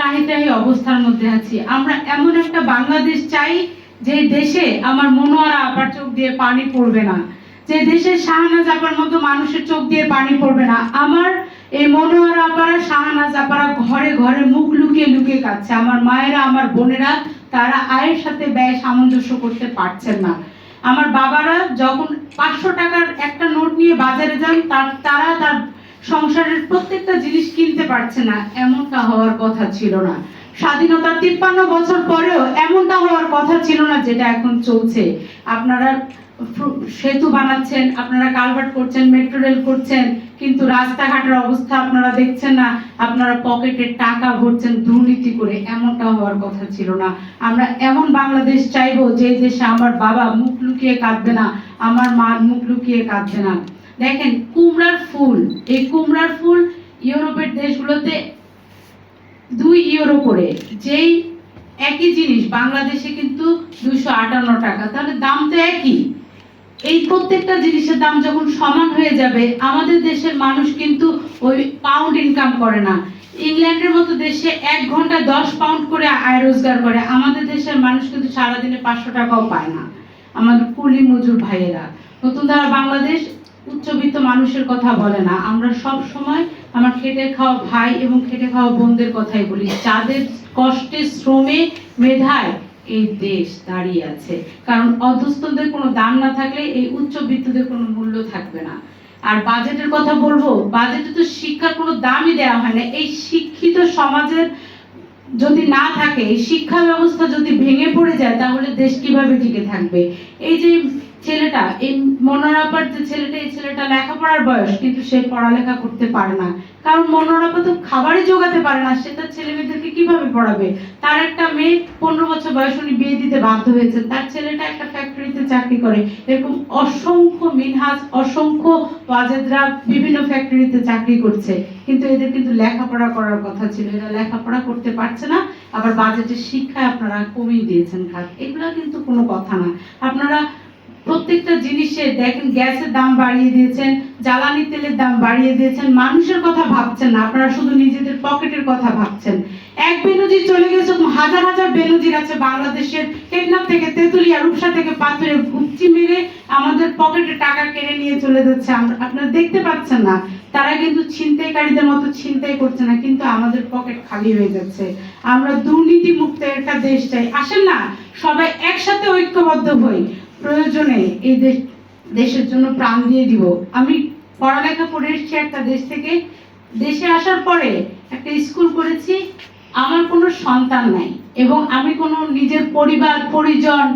ত্রাহি ত্রাহি অবস্থার মধ্যে আছি। আমরা এমন একটা বাংলাদেশ চাই যে দেশে আমার মনোয়ারা আপার চোখ দিয়ে পানি পড়বে না, যে দেশে শাহনাজ আপার মতো মানুষের চোখ দিয়ে পানি পড়বে না। আমার এই মনোয়ারা আপারা, শাহনাজ আপারা ঘরে ঘরে মুখ লুকিয়ে লুকিয়ে কাঁদছে। আমার মায়েরা, আমার বোনেরা, তারা আয়ের সাথে ব্যয় সামঞ্জস্য করতে পারছেন না। আমার বাবারা যখন 500 টাকার একটা নোট নিয়ে বাজারে যান, তারা তার সংসারের প্রত্যেকটা জিনিস কিনতে পারছে না। এমনটা হওয়ার কথা ছিল না। স্বাধীনতার 53 বছর পরেও এমনটা হওয়ার কথা ছিল না যেটা এখন চলছে। আপনারা সেতু বানাচ্ছেন, আপনারা কালভার্ট করছেন, মেট্রো রেল করছেন, কিন্তু রাস্তাঘাটের অবস্থা আপনারা দেখছেন না। আপনারা পকেটে টাকা ভরছেন দুর্নীতি করে। এমনটা হওয়ার কথা ছিল না। আমরা এমন বাংলাদেশ চাইবো যে দেশে আমার বাবা মুখ লুকিয়ে কাঁদবে না, আমার মা মুখ লুকিয়ে কাঁদবে না। দেখেন কুমড়ার ফুল, এই কুমড়ার ফুল ইউরোপের দেশগুলোতে 2 ইউরো করে, যেই একই জিনিস বাংলাদেশে কিন্তু 258 টাকা। তাহলে দাম তো একই। এই প্রত্যেকটা জিনিসের দাম যখন সমান হয়ে যাবে, আমাদের দেশের মানুষ কিন্তু ওই পাউন্ড ইনকাম করে না। ইংল্যান্ডের মতো দেশে 1 ঘন্টায় 10 পাউন্ড করে আয় রোজগার করে। আমাদের দেশের মানুষ কিন্তু সারাদিনে 500 টাকাও পায় না, আমাদের কুলি মজুর ভাইয়েরা। নতুন ধারা বাংলাদেশ উচ্চবিত্ত মানুষের কথা বলে না। আমরা সব সময় আমার খেটে খাওয়া ভাই এবং খেটে খাওয়া বোনদের কথাই বলি, যাদের কষ্টে, শ্রমে, মেধায় এই দেশ দাঁড়িয়ে আছে। কারণ অধস্তনদের কোনো দাম না থাকলে এই উচ্চবিত্তদের কোনো মূল্য থাকবে না। আর বাজেটের কথা বলবো, বাজেটে তো শিক্ষার কোনো দামই দেওয়া হয় না। এই শিক্ষিত সমাজের যদি না থাকে, এই শিক্ষা ব্যবস্থা যদি ভেঙে পড়ে যায়, তাহলে দেশ কিভাবে টিকে থাকবে? এই যে ছেলেটা, এই মনোয়ারাপার যে ছেলেটা, এই ছেলেটা লেখাপড়ার বয়স, কিন্তু সে পড়ালেখা করতে পারে না। কারণ মনোয়ারাপা তো খাবারই জোগাতে পারে না। সে তার ছেলে মেয়েদেরকে কিভাবে পড়াবে? তার একটা মেয়ে 15 বছর বয়স, উনি বিয়ে দিতে বাধ্য হয়েছে। তার ছেলেটা একটা ফ্যাক্টরিতে চাকরি করে। এরকম অসংখ্য মিনহাজ, অসংখ্য ওয়াজেদরা বিভিন্ন ফ্যাক্টরিতে চাকরি করছে, কিন্তু এদের কিন্তু লেখাপড়া করার কথা ছিল। এরা লেখাপড়া করতে পারছে না। আবার বাজেটের শিক্ষায় আপনারা কমিয়ে দিয়েছেন খাত। এগুলো কিন্তু কোনো কথা না। আপনারা প্রত্যেকটা জিনিসে দেখেন, গ্যাসের দাম বাড়িয়ে দিয়েছেন, জ্বালানি তেলের দাম বাড়িয়ে দিয়েছেন। মানুষের কথা ভাবছেন না, আপনারা শুধু নিজেদের পকেটের কথা ভাবছেন। এক বেনজির চলে গেছে, হাজার হাজার বেনজির আছে বাংলাদেশের। টেকনাফ থেকে তেতুলিয়া, রূপসা থেকে পাথরে ঘুপচি মেরে আমাদের পকেটে টাকা কেড়ে নিয়ে চলে যাচ্ছে। আপনারা দেখতে পাচ্ছেন না। তারা কিন্তু ছিনতাইকারীদের মতো ছিনতাই করছে না, কিন্তু আমাদের পকেট খালি হয়ে যাচ্ছে। আমরা দুর্নীতি মুক্ত একটা দেশ চাই। আসেন না সবাই একসাথে ঐক্যবদ্ধ হই, প্রয়োজনে এই দেশের জন্য প্রাণ দিয়ে দিব। আমি পড়ালেখা করে এসেছি একটা দেশ থেকে। দেশে আসার পরে একটা স্কুল করেছি। আমার কোনো সন্তান নাই এবং আমি কোনো নিজের পরিবার পরিজন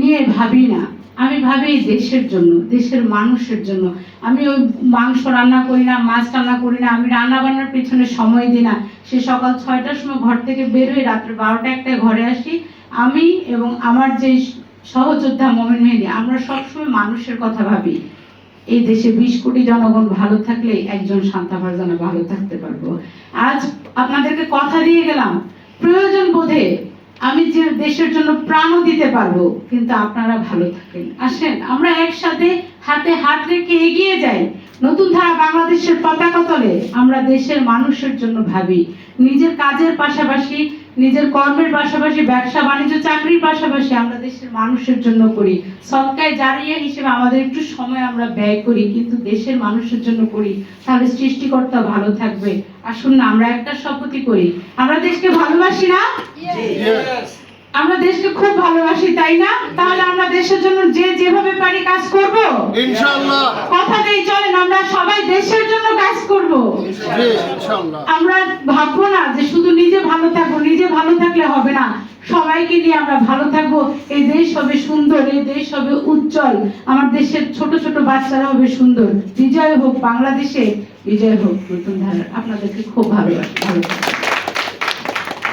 নিয়ে ভাবি না। আমি ভাবি দেশের জন্য, দেশের মানুষের জন্য। আমি ওই মাংস রান্না করি না, মাছ রান্না করি না, আমি রান্না বান্নার পেছনে সময় দিই না। সে সকাল 6টার সময় ঘর থেকে বের হয়ে রাত্রে 12টা-1টায় ঘরে আসি। আমি এবং আমার যে সহযোদ্ধা মোমেন মেহেদী, আমরা সবসময় মানুষের কথা ভাবি। এই দেশে 20 কোটি জনগণ ভালো থাকলে একজন শান্তা ফারজানা ভালো থাকতে পারবো। আজ আপনাদেরকে কথা দিয়ে গেলাম, প্রয়োজন বোধে আমি যে দেশের জন্য প্রাণও দিতে পারবো, কিন্তু আপনারা ভালো থাকেন। আসেন আমরা একসাথে হাতে হাত রেখে এগিয়ে যাই। নতুন ধারা বাংলাদেশের পতাকা তলে আমরা দেশের মানুষের জন্য ভাবি। নিজের কাজের পাশাপাশি, নিজের কর্মের পাশাপাশি, ব্যবসা বাণিজ্য চাকরির পাশাপাশি আমরা দেশের মানুষের জন্য করি। সদকায়ে জারিয়া হিসেবে আমাদের একটু সময় আমরা ব্যয় করি, কিন্তু দেশের মানুষের জন্য করি। তাহলে সৃষ্টিকর্তা ভালো থাকবে। আসুন না আমরা একটা শপথই করি, আমরা দেশকে ভালোবাসি না? আমরা দেশকে খুব ভালোবাসি, তাই না? তাহলে আমরা দেশের জন্য যে যেভাবে পারি কাজ করব ইনশাআল্লাহ। কথা দেই, চলেন আমরা সবাই দেশের জন্য কাজ করব ইনশাআল্লাহ। আমরা ভাববো না যে শুধু নিজে ভালো থাকবো, নিজে ভালো থাকলে হবে না, সবাইকে নিয়ে আমরা ভালো থাকবো। এই দেশ হবে সুন্দর, এই দেশ হবে উজ্জ্বল, আমার দেশের ছোট ছোট বাচ্চারা হবে সুন্দর। বিজয় হোক বাংলাদেশে, বিজয় হোক নতুন ধারা। আপনাদেরকে খুব ভালোবাসি। ভালো থাকবেন।